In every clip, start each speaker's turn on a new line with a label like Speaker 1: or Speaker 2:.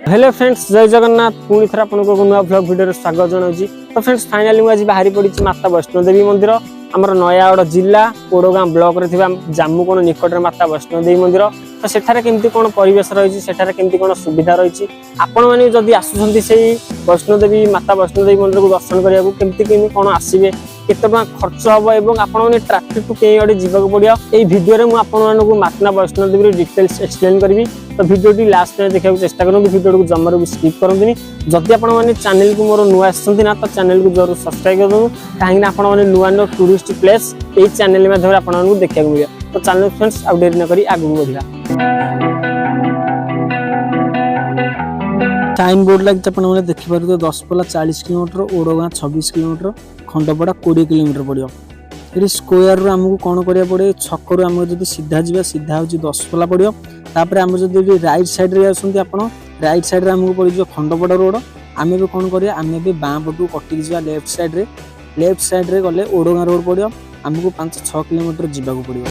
Speaker 1: Hello friends, जय जगन्नाथ। पुणी थर आपन को नुआ ब्लॉग वीडियो स्वागत जनाऊँ। तो फ्रेंड्स फाइनाली मुझे बाहरी पड़ी माता वैष्णोदेवी मंदिर आमर नयागढ़ जिला ओडगाँ ब्लॉक रे जामुकोण निकट में माता वैष्णोदेवी मंदिर। तो सेठारे केमती कोन परिवेश रही, सेठारे केमती कोन सुविधा रही, आपण मैंने जदि आसुछंती से वैष्णोदेवी माता वैष्णोदेवी मंदिर को दर्शन करिया केमती केमती कोन आसीबे, केते टका खर्च हम एवं आपण ट्राफिक कई आड़े जावाक पड़ो ये भिडियो में आपको माता वैष्णोदेवी डिटेल्स एक्सप्लेन करी। तो भिडियोटी लास्ट में देखा चेष्टा करूँ, भिडियो को जमार भी स्किप करते। जदि आपने चैनल को मोर नुआ ना तो चैनल को जरूर सब्सक्राइब कर दूँ, कहीं आपने नुआ नुआ टूरिस्ट प्लेस ये चैनल माध्यम आपको देखा मिले। तो चैनल फ्रेंड्स आउ डेरी नक आगू बढ़ा। टाइम बोर्ड लगी आपने देखिए 10 40 किलोमीटर, ओडगाँ 26 किलोमीटर, खंडपड़ा 20 किलोमीटर पड़ो। ये स्क्वायर रू आमको कौन करा पड़े, छक रू आम जो सीधा जा सीधा हूँ 10 पड़ो। तापर आम जो राइट साइड रे आसुँच आप राइट साइड रे आमको पड़ खंडपड़ा रोड। आम भी कौन करिया, आम भी बाँ पटू कटिक जा लेफ्ट साइड रे गले ओडगाँ रोड पड़ो। आमको 5-6 किलोमीटर जावाक पड़ो।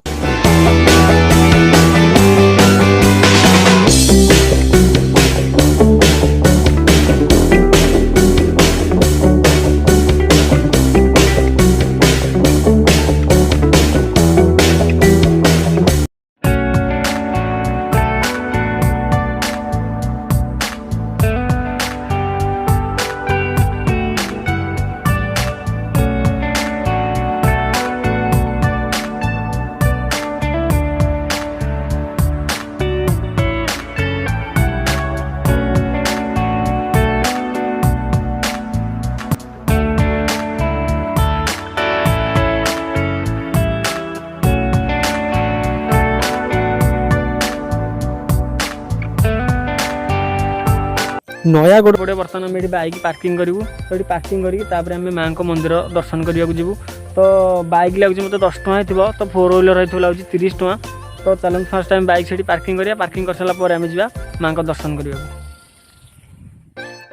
Speaker 1: नयागढ़ पड़े बर्तमान आम ये बाइक पार्किंग करूँ। तो ये पार्किंग करके माँ को मंदिर दर्शन करने जीवु। तो बाइक लगे मतलब 10 टଙ୍କା थो, तो 4 व्हीलर होती लगे 30 टଙ୍କା। तो चलो फर्स्ट टाइम बाइक से पार्किंग करिया, पार्किंग कर सारा पर आम जा माँ को दर्शन करने।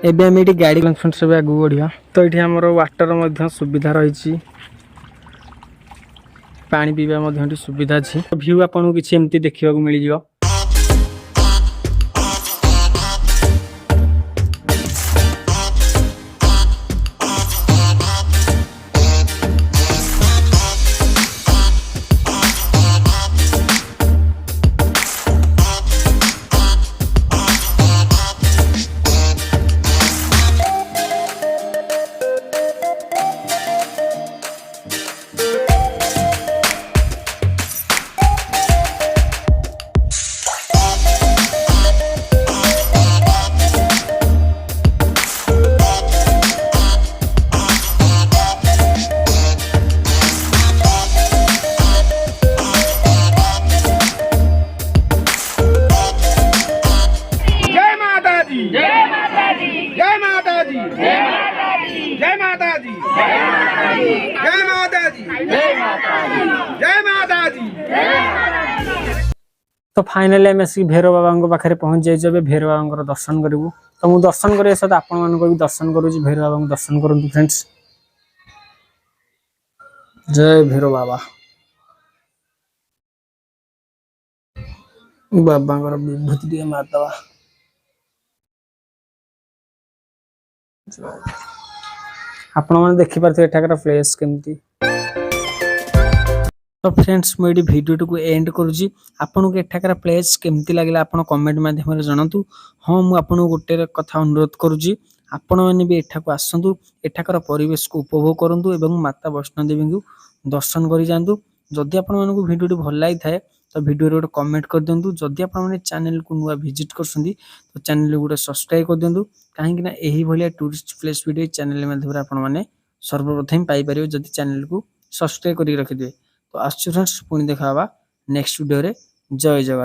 Speaker 1: एबे आम ये गाड़ी फ्रेंड्स आगू बढ़िया। तो ये आमर वाटर सुविधा रही, पानी पीवा सुविधा अच्छी। व्यू आपको किसी एमती देखा मिल जाए। तो फाइनली आम आसिक भैरव बाबा पाखे पहुंच जाइए। भैरव बाबा दर्शन करूँ। तो मुझे दर्शन करने सहित आपण भी दर्शन करुँच। भैरव बाबा दर्शन करूँ फ्रेंड्स। जय भैरव बाबा। बाबा विभूति टे मारदवा। आपण मैंने देखिपे एठाकर प्लेस केमती। तो फ्रेंड्स मुझे भिडियो को एंड करुँची। आपन को एठाकर प्लेस केमती लगे आप कमेंट माध्यम जनातु। हाँ मुझे गोटे कथा अनुरोध करुँची, आपण मैंने भी एठाक आसतु, एठाकर परिवेश को उपभोग करूँ एवं माता वैष्णोदेवी को दर्शन कर जातु। जदि आपण मानक भिडियो भल लगी थाए तो भिडियो गोटे कमेंट कर दिंतु। जदि आपने चैनल को नुआ विजिट कर तो चैनल गोटे सब्सक्राइब कर दिंतु, कहीं यही भाया टूरिस्ट प्लेस वीडियो चैनल माध्यम आपने सर्वप्रथम पाइपर जदि चैनल को सब्सक्राइब कर रखिदे। तो आसु फ्रेंड्स पुणी देखा नेक्स्ट वीडियो रे। जय जगन्नाथ।